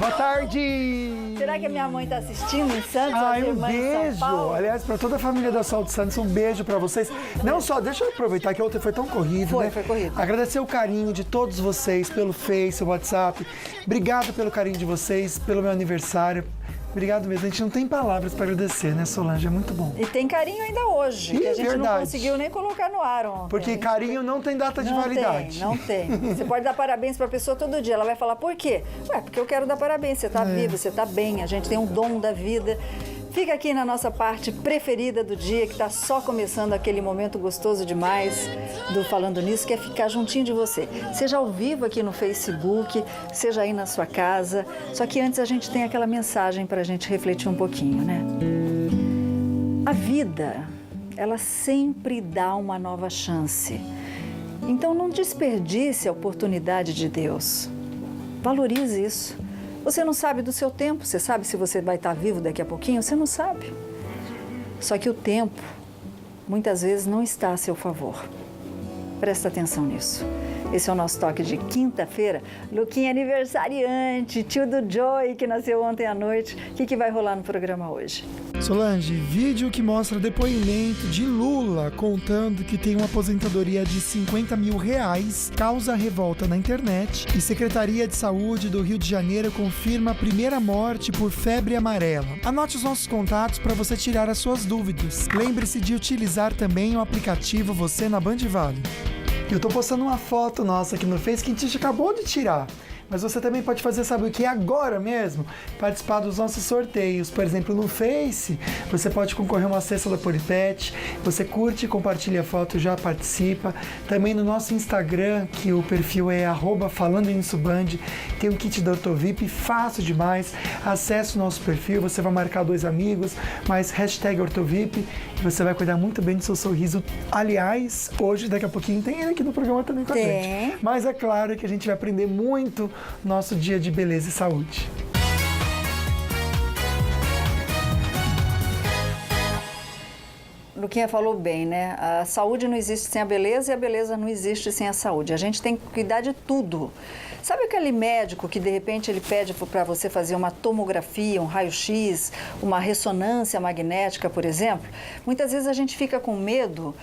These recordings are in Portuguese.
Boa tarde! Será que a minha mãe está assistindo em Santos? Um beijo! Aliás, para toda a família da Sol de Santos, um beijo para vocês. Não só, deixa eu aproveitar que ontem foi tão corrido, né? Foi corrido. Agradecer o carinho de todos vocês pelo Face, WhatsApp. Obrigado pelo carinho de vocês, pelo meu aniversário. Obrigado mesmo. A gente não tem palavras para agradecer, né, Solange? É muito bom. E tem carinho ainda hoje, que a gente verdade. não conseguiu nem colocar no ar ontem. Porque carinho não tem data de validade. Não tem. Você pode dar parabéns para a pessoa todo dia. Ela vai falar, por quê? Ué, porque eu quero dar parabéns. Você está vivo, você está bem. A gente tem um dom da vida. Fica aqui na nossa parte preferida do dia, que está só começando aquele momento gostoso demais do Falando Nisso, que é ficar juntinho de você. Seja ao vivo aqui no Facebook, seja aí na sua casa. Só que antes a gente tem aquela mensagem para a gente refletir um pouquinho, né? A vida, ela sempre dá uma nova chance. Então não desperdice a oportunidade de Deus. Valorize isso. Você não sabe do seu tempo, você sabe se você vai estar vivo daqui a pouquinho? Você não sabe. Só que o tempo, muitas vezes, não está a seu favor. Presta atenção nisso. Esse é o nosso toque de quinta-feira. Luquinha aniversariante, tio do Joey, que nasceu ontem à noite. O que vai rolar no programa hoje? Solange, vídeo que mostra depoimento de Lula contando que tem uma aposentadoria de R$50 mil causa revolta na internet e Secretaria de Saúde do Rio de Janeiro confirma a primeira morte por febre amarela. Anote os nossos contatos para você tirar as suas dúvidas. Lembre-se de utilizar também o aplicativo Você na Band Vale. Eu tô postando uma foto nossa aqui no Face que a gente acabou de tirar. Mas você também pode fazer, sabe o que? Agora mesmo, participar dos nossos sorteios. Por exemplo, no Face, você pode concorrer a uma cesta da Polipet. Você curte, compartilha a foto, já participa. Também no nosso Instagram, que o perfil é @FalandoNissoBand, tem um kit da Ortovip, fácil demais. Acesse o nosso perfil, você vai marcar 2 amigos, mais #Ortovip, e você vai cuidar muito bem do seu sorriso. Aliás, hoje, daqui a pouquinho, tem ele aqui no programa também com a gente. Mas é claro que a gente vai aprender muito nosso dia de beleza e saúde. Luquinha falou bem, né? A saúde não existe sem a beleza e a beleza não existe sem a saúde. A gente tem que cuidar de tudo. Sabe aquele médico que de repente ele pede para você fazer uma tomografia, um raio-x, uma ressonância magnética, por exemplo? Muitas vezes a gente fica com medo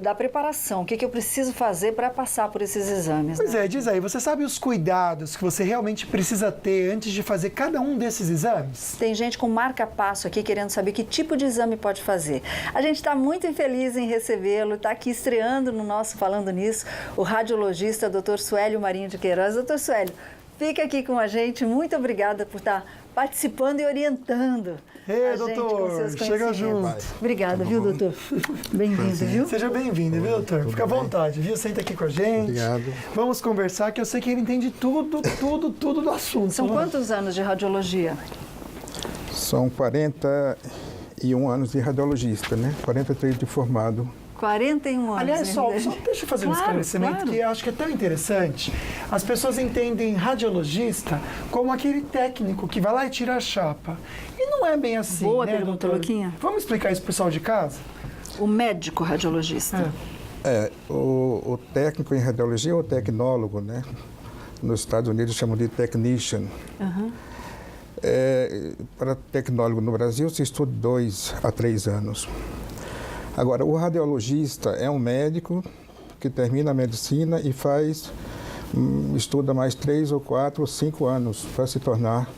da preparação. O que eu preciso fazer para passar por esses exames? Pois né? diz aí, você sabe os cuidados que você realmente precisa ter antes de fazer cada um desses exames? Tem gente com marca-passo aqui querendo saber que tipo de exame pode fazer. A gente está muito feliz em recebê-lo, está aqui estreando no nosso Falando Nisso, o radiologista Dr. Suélio Marinho de Queiroz. Doutor Suélio, fica aqui com a gente. Muito obrigada por estar participando e orientando a gente com seus conhecimentos. Chega junto. Obrigada, viu, doutor? Bem-vindo, viu? Seja bem-vindo, viu, doutor? Fica à vontade, viu? Senta aqui com a gente. Obrigado. Vamos conversar, que eu sei que ele entende tudo do assunto. São quantos anos de radiologia? São 41 anos de radiologista, né? 43 de formado. 41 anos. Aliás, só deixa eu fazer um esclarecimento que eu acho que é tão interessante. As pessoas entendem radiologista como aquele técnico que vai lá e tira a chapa. E não é bem assim, Boa né, pergunta, doutor? Luquinha. Vamos explicar isso pro pessoal de casa? O médico radiologista. O técnico em radiologia é o tecnólogo, né? Nos Estados Unidos chamam de technician. Uhum. Para tecnólogo no Brasil se estuda 2 a 3 anos. Agora, o radiologista é um médico que termina a medicina e estuda mais 3 ou 4 ou 5 anos para se tornar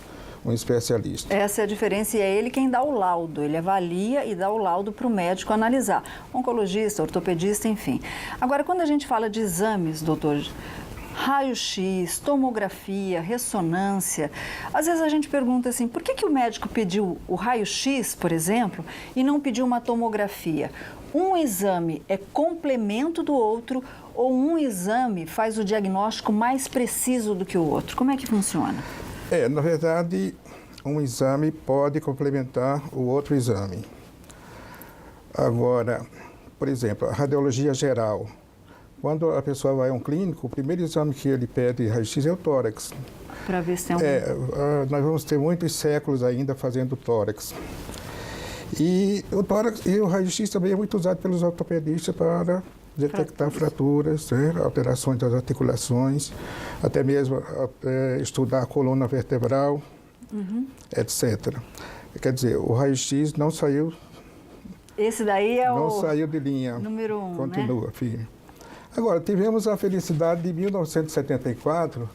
um especialista. Essa é a diferença e é ele quem dá o laudo. Ele avalia e dá o laudo para o médico analisar. Oncologista, ortopedista, enfim. Agora, quando a gente fala de exames, doutor, raio-x, tomografia, ressonância, às vezes a gente pergunta assim, por que o médico pediu o raio-x, por exemplo, e não pediu uma tomografia? Um exame é complemento do outro ou um exame faz o diagnóstico mais preciso do que o outro? Como é que funciona? Na verdade, um exame pode complementar o outro exame. Agora, por exemplo, a radiologia geral. Quando a pessoa vai a um clínico, o primeiro exame que ele pede raio-x é o tórax. Para ver se tem nós vamos ter muitos séculos ainda fazendo tórax. E o tórax e o raio-x também é muito usado pelos ortopedistas para detectar fraturas, alterações das articulações, até mesmo estudar a coluna vertebral, etc. Quer dizer, o raio-x não saiu... Esse daí é não saiu de linha. Número 1, continua, firme. Agora, tivemos a felicidade de 1974,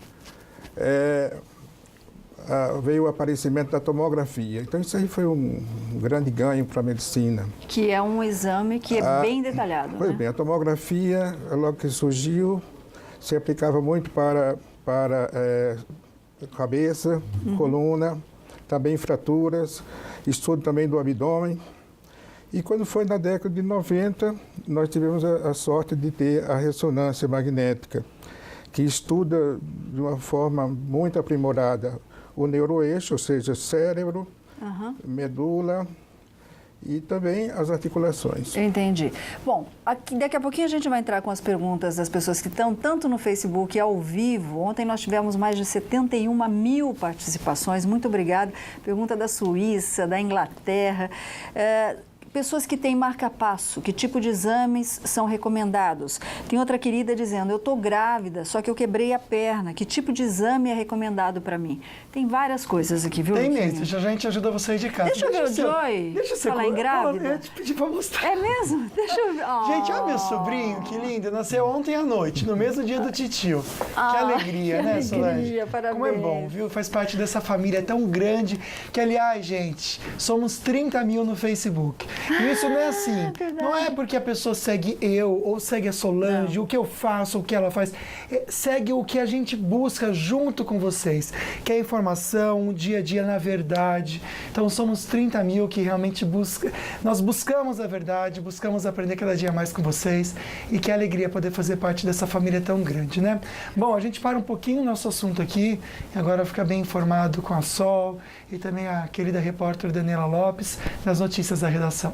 veio o aparecimento da tomografia. Então, isso aí foi um grande ganho para a medicina. Que é um exame que é bem detalhado, Pois né? bem, a tomografia, logo que surgiu, se aplicava muito para cabeça, coluna, também fraturas, estudo também do abdômen. E quando foi na década de 90, nós tivemos a sorte de ter a ressonância magnética, que estuda de uma forma muito aprimorada o neuroeixo, ou seja, cérebro, medula e também as articulações. Eu entendi. Bom, daqui a pouquinho a gente vai entrar com as perguntas das pessoas que estão tanto no Facebook e ao vivo. Ontem nós tivemos mais de 71 mil participações. Muito obrigada. Pergunta da Suíça, da Inglaterra. Pessoas que têm marca-passo, que tipo de exames são recomendados? Tem outra querida dizendo, eu estou grávida, só que eu quebrei a perna. Que tipo de exame é recomendado para mim? Tem várias coisas aqui, viu, Tem Luquinha? mesmo, já a gente ajuda vocês de casa. Deixa eu ver o Joy falar em grávida. Eu te pedi para mostrar. É mesmo? Deixa eu ver. Gente, olha meu sobrinho, que lindo. Nasceu ontem à noite, no mesmo dia do titio. Que alegria, né, Solange? Parabéns. Como é bom, viu? Faz parte dessa família tão grande que, aliás, gente, somos 30 mil no Facebook. E isso não é assim. Não é porque a pessoa segue eu ou segue a Solange, o que eu faço, o que ela faz. Segue o que a gente busca junto com vocês, que é a informação, o dia a dia na verdade. Então, somos 30 mil que realmente nós buscamos a verdade, buscamos aprender cada dia mais com vocês e que alegria poder fazer parte dessa família tão grande, né? Bom, a gente para um pouquinho o nosso assunto aqui e agora fica bem informado com a Sol e também a querida repórter Daniela Lopes das notícias da redação.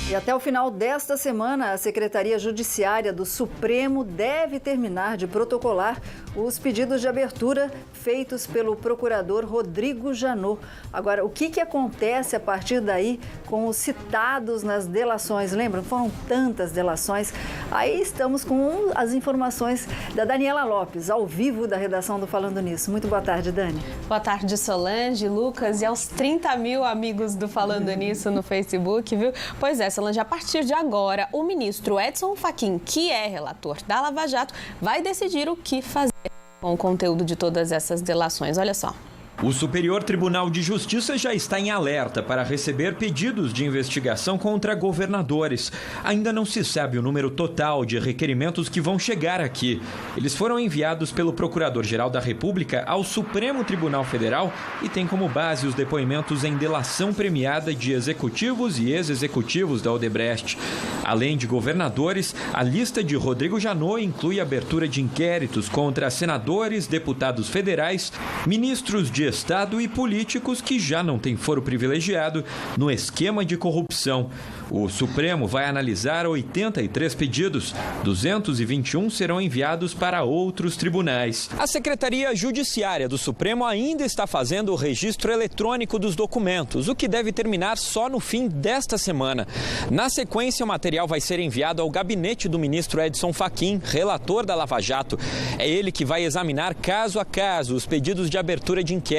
E até o final desta semana, a Secretaria Judiciária do Supremo deve terminar de protocolar os pedidos de abertura feitos pelo procurador Rodrigo Janot. Agora, o que acontece a partir daí com os citados nas delações? Lembram? Foram tantas delações. Aí estamos com as informações da Daniela Lopes, ao vivo da redação do Falando Nisso. Muito boa tarde, Dani. Boa tarde, Solange, Lucas e aos 30 mil amigos do Falando Nisso no Facebook, viu? Pois é, Solange, a partir de agora, o ministro Edson Fachin, que é relator da Lava Jato, vai decidir o que fazer com o conteúdo de todas essas delações. Olha só. O Superior Tribunal de Justiça já está em alerta para receber pedidos de investigação contra governadores. Ainda não se sabe o número total de requerimentos que vão chegar aqui. Eles foram enviados pelo Procurador-Geral da República ao Supremo Tribunal Federal e tem como base os depoimentos em delação premiada de executivos e ex-executivos da Odebrecht. Além de governadores, a lista de Rodrigo Janot inclui a abertura de inquéritos contra senadores, deputados federais, ministros de Estado e políticos que já não têm foro privilegiado no esquema de corrupção. O Supremo vai analisar 83 pedidos, 221 serão enviados para outros tribunais. A Secretaria Judiciária do Supremo ainda está fazendo o registro eletrônico dos documentos, o que deve terminar só no fim desta semana. Na sequência, o material vai ser enviado ao gabinete do ministro Edson Fachin, relator da Lava Jato. É ele que vai examinar caso a caso os pedidos de abertura de inquérito.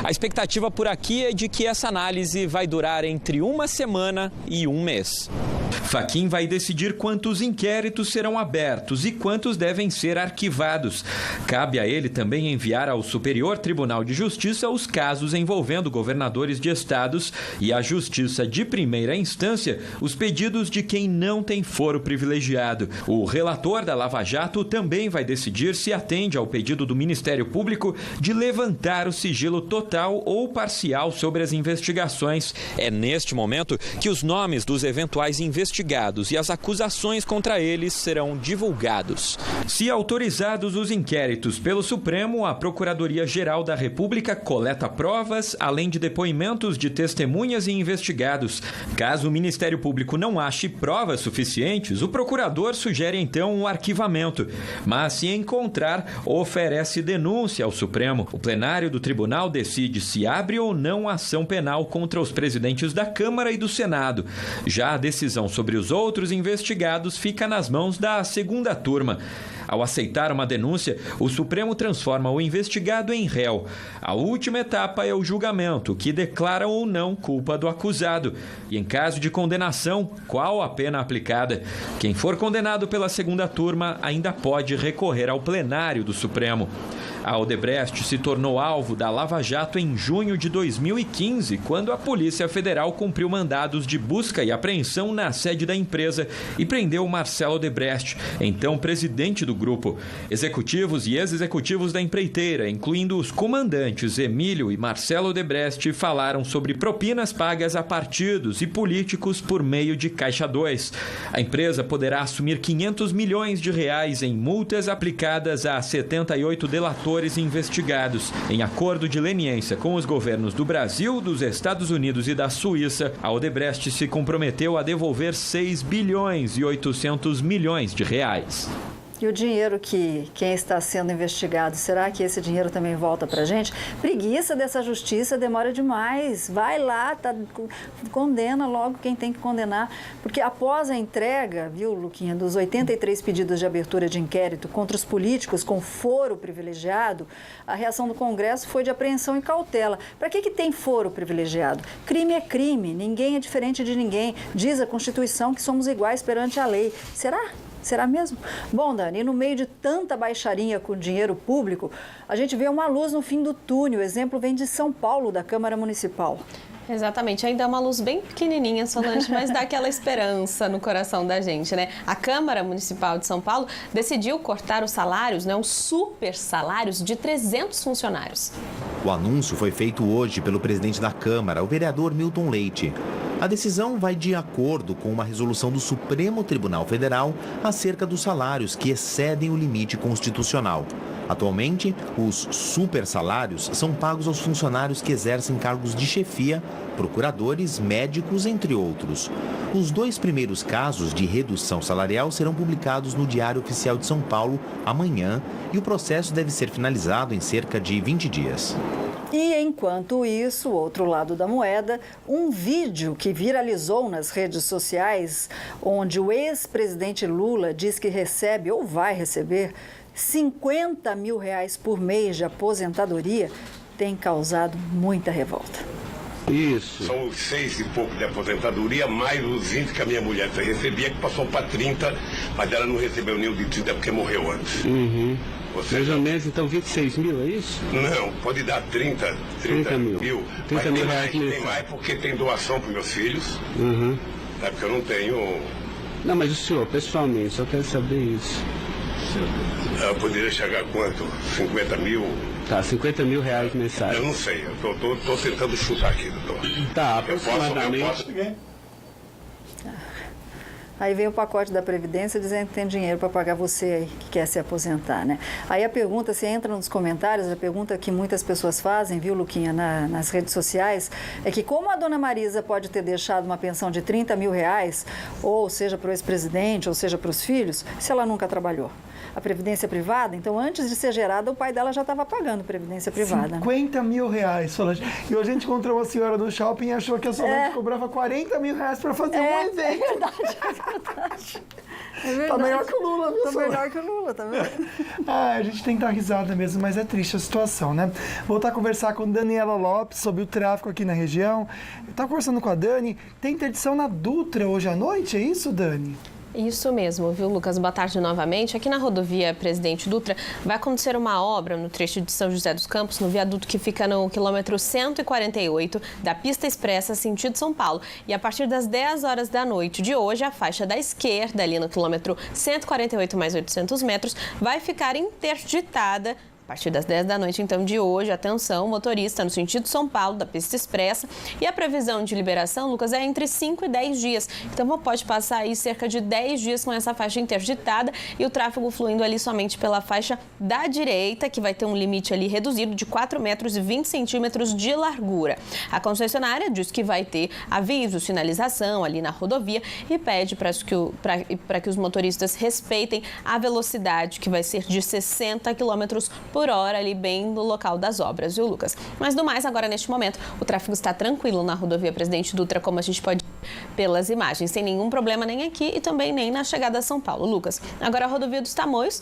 A expectativa por aqui é de que essa análise vai durar entre uma semana e um mês. Fachin vai decidir quantos inquéritos serão abertos e quantos devem ser arquivados. Cabe a ele também enviar ao Superior Tribunal de Justiça os casos envolvendo governadores de estados e à Justiça de primeira instância os pedidos de quem não tem foro privilegiado. O relator da Lava Jato também vai decidir se atende ao pedido do Ministério Público de levantar o sigilo total ou parcial sobre as investigações. É neste momento que os nomes dos eventuais investigadores investigados e as acusações contra eles serão divulgados. Se autorizados os inquéritos pelo Supremo, a Procuradoria-Geral da República coleta provas, além de depoimentos de testemunhas e investigados. Caso o Ministério Público não ache provas suficientes, o procurador sugere então um arquivamento. Mas se encontrar, oferece denúncia ao Supremo. O plenário do tribunal decide se abre ou não ação penal contra os presidentes da Câmara e do Senado. Já a decisão sobre os outros investigados fica nas mãos da segunda turma. Ao aceitar uma denúncia, o Supremo transforma o investigado em réu. A última etapa é o julgamento, que declara ou não culpa do acusado. E em caso de condenação, qual a pena aplicada? Quem for condenado pela segunda turma ainda pode recorrer ao plenário do Supremo. A Odebrecht se tornou alvo da Lava Jato em junho de 2015, quando a Polícia Federal cumpriu mandados de busca e apreensão na sede da empresa e prendeu Marcelo Odebrecht, então presidente do grupo. Executivos e ex-executivos da empreiteira, incluindo os comandantes Emílio e Marcelo Odebrecht, falaram sobre propinas pagas a partidos e políticos por meio de Caixa 2. A empresa poderá assumir 500 milhões de reais em multas aplicadas a 78 delatores investigados. Em acordo de leniência com os governos do Brasil, dos Estados Unidos e da Suíça, a Odebrecht se comprometeu a devolver 6 bilhões e 800 milhões de reais. E o dinheiro que quem está sendo investigado, será que esse dinheiro também volta para a gente? Preguiça dessa justiça, demora demais. Vai lá, condena logo quem tem que condenar. Porque após a entrega, viu, Luquinha, dos 83 pedidos de abertura de inquérito contra os políticos com foro privilegiado, a reação do Congresso foi de apreensão e cautela. Para que tem foro privilegiado? Crime é crime, ninguém é diferente de ninguém. Diz a Constituição que somos iguais perante a lei. Será? Será mesmo? Bom, Dani, no meio de tanta baixaria com dinheiro público, a gente vê uma luz no fim do túnel. O exemplo vem de São Paulo, da Câmara Municipal. Exatamente, ainda é uma luz bem pequenininha, Solange, mas dá aquela esperança no coração da gente, né? A Câmara Municipal de São Paulo decidiu cortar os salários, né, os super salários de 300 funcionários. O anúncio foi feito hoje pelo presidente da Câmara, o vereador Milton Leite. A decisão vai de acordo com uma resolução do Supremo Tribunal Federal acerca dos salários que excedem o limite constitucional. Atualmente, os super salários são pagos aos funcionários que exercem cargos de chefia, procuradores, médicos, entre outros. Os 2 primeiros casos de redução salarial serão publicados no Diário Oficial de São Paulo amanhã e o processo deve ser finalizado em cerca de 20 dias. E enquanto isso, outro lado da moeda, um vídeo que viralizou nas redes sociais, onde o ex-presidente Lula diz que recebe ou vai receber 50 mil reais por mês de aposentadoria, tem causado muita revolta. Isso. São os 6 e pouco de aposentadoria, mais os 20 que a minha mulher recebia, que passou para 30, mas ela não recebeu nem o de 30 porque morreu antes. Uhum. Mais ou menos, então, 26 mil, é isso? Não, pode dar 30 mil. 30 mil reais tem mais porque tem doação para meus filhos. Uhum. É porque eu não tenho... Não, mas o senhor, pessoalmente, só quero saber isso. Eu poderia chegar a quanto? 50 mil? Tá, 50 mil reais mensais. Eu não sei, eu tô tentando chutar aqui, doutor. Tá, aproximadamente... Eu posso... Aí vem o pacote da Previdência dizendo que tem dinheiro para pagar você aí que quer se aposentar, né? Aí a pergunta, você entra nos comentários, a pergunta que muitas pessoas fazem, viu, Luquinha, nas redes sociais, é que como a dona Marisa pode ter deixado uma pensão de 30 mil reais, ou seja para o ex-presidente, ou seja para os filhos, se ela nunca trabalhou? A Previdência privada, então antes de ser gerada, o pai dela já estava pagando Previdência privada. 50 mil reais, Solange. E hoje a gente encontrou uma senhora no shopping e achou que a Solange cobrava 40 mil reais para fazer um evento. É verdade. É verdade. Tá melhor que o Lula, viu, Tá melhor que o Lula, tá vendo? A gente tem que dar risada mesmo, mas é triste a situação, né? Voltar a conversar com Daniela Lopes sobre o tráfico aqui na região. Tá conversando com a Dani. Tem interdição na Dutra hoje à noite, é isso, Dani? Isso mesmo, viu, Lucas? Boa tarde novamente. Aqui na rodovia Presidente Dutra vai acontecer uma obra no trecho de São José dos Campos, no viaduto que fica no quilômetro 148 da pista expressa sentido São Paulo. E a partir das 10 horas da noite de hoje, a faixa da esquerda, ali no quilômetro 148 mais 800 metros, vai ficar interditada A partir das 10 da noite, então, de hoje, atenção, motorista no sentido São Paulo, da pista expressa. E a previsão de liberação, Lucas, é entre 5 e 10 dias. Então, pode passar aí cerca de 10 dias com essa faixa interditada e o tráfego fluindo ali somente pela faixa da direita, que vai ter um limite ali reduzido de 4 metros e 20 centímetros de largura. A concessionária diz que vai ter aviso, sinalização ali na rodovia e pede para que os motoristas respeitem a velocidade, que vai ser de 60 km por hora ali bem no local das obras, viu, Lucas? Mas do mais, agora neste momento, o tráfego está tranquilo na rodovia Presidente Dutra, como a gente pode ver pelas imagens, sem nenhum problema nem aqui e também nem na chegada a São Paulo. Lucas, agora a rodovia dos Tamoios.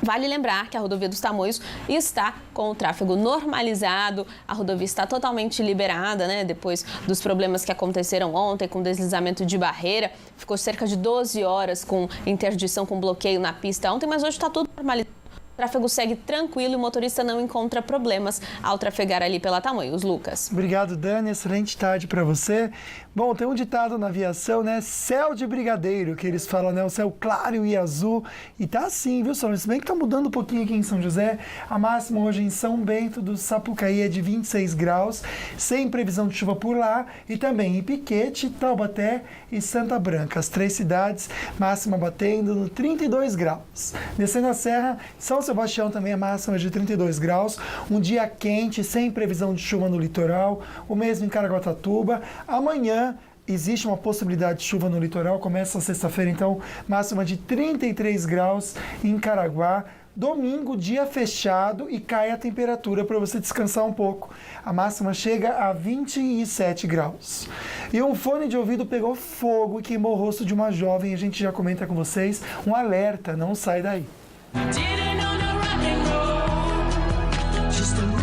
Vale lembrar que a rodovia dos Tamoios está com o tráfego normalizado, a rodovia está totalmente liberada, né? Depois dos problemas que aconteceram ontem com deslizamento de barreira, ficou cerca de 12 horas com interdição, com bloqueio na pista ontem, mas hoje está tudo normalizado. O tráfego segue tranquilo e o motorista não encontra problemas ao trafegar ali pela Tamoios. Lucas. Obrigado, Dani. Excelente tarde para você. Bom, tem um ditado na aviação, né? Céu de brigadeiro, que eles falam, né? O céu claro e azul. E tá assim, viu, Solon? Se bem que tá mudando um pouquinho aqui em São José. A máxima hoje em São Bento do Sapucaí é de 26 graus, sem previsão de chuva por lá. E também em Piquete, Taubaté e Santa Branca. As 3 cidades, máxima batendo no 32 graus. Descendo a serra, São Sebastião também a máxima de 32 graus. Um dia quente, sem previsão de chuva no litoral. O mesmo em Caraguatatuba. Amanhã existe uma possibilidade de chuva no litoral. Começa sexta-feira, então, máxima de 33 graus em Caraguá. Domingo, dia fechado e cai a temperatura para você descansar um pouco. A máxima chega a 27 graus. E um fone de ouvido pegou fogo e queimou o rosto de uma jovem. A gente já comenta com vocês. Um alerta, não sai daí.